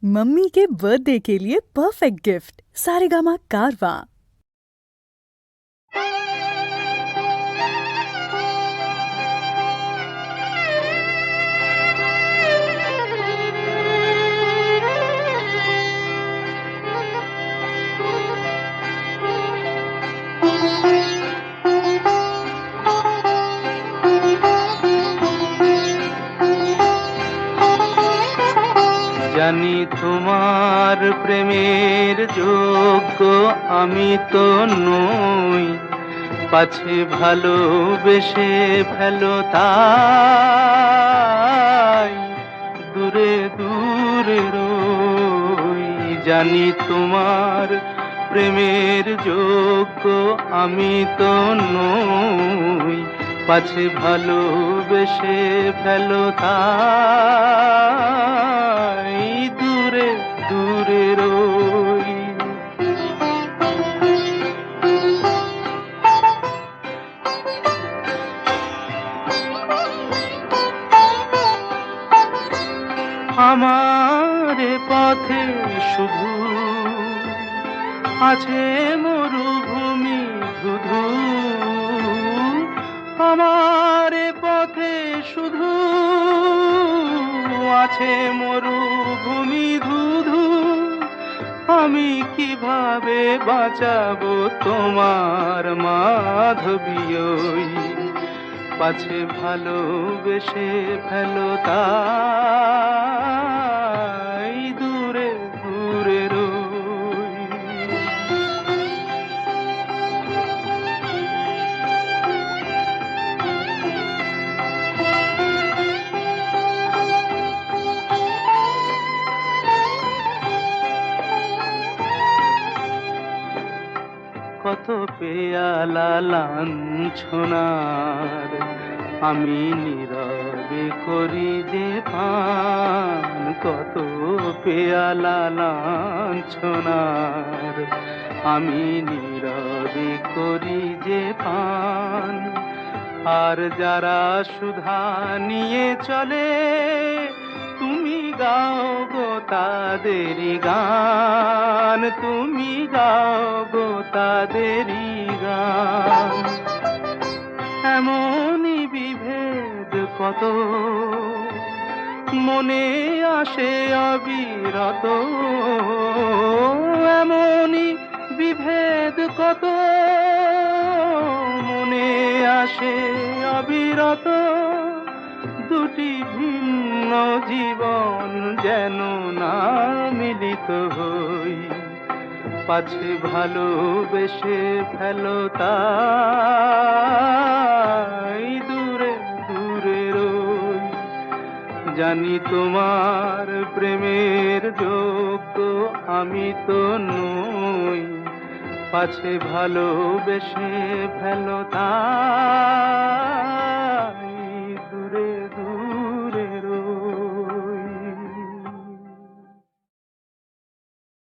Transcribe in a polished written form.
Mummy के birthday के लिए परफेक्ट गिफ्ट सारेगामा कारवां। জানি তোমার প্রেমের যোগ্য আমি তো নই, পাছে ভালোবেসে ফেলো তাই দূরে দূরে রই। জানি তোমার প্রেমের যোগ্য আমি তো নই, পাছে ভালোবেসে ফেলো তাই দূরে দূরে রই। আমার পথে শুধু আছে মরুভূমি ধুধু, আমার পথে শুধু আছে মরুভূমি ধুধু। আমি কিভাবে বাঁচাবো তোমার মাধবী ওই, পাছে ভালোবেসে ফেলো তাই দূরে দূরে রই। কত পেয়ালা লাঞ্ছনার আমি নীরবে করি যে পান, কত পেয়ালা লাঞ্ছনার আমি নীরবে করি যে পান। আর যারা সুধা নিয়ে চলে তুমি গাও গো তাদেরই গান, তুমি গাও গো তাদেরই গান। এমনই বিভেদ কত মনে আসে অবিরত, এমনই বিভেদ কত মনে আসে অবিরত। দুটি ভিন্ন জীবন যেন না মিলিত হই, পাছে ভালোবেসে ফেলো তাই দূরে দূরে রই। জানি তোমার প্রেমের যোগ্য আমি তো নই, পাছে ভালোবেসে ফেলো তাই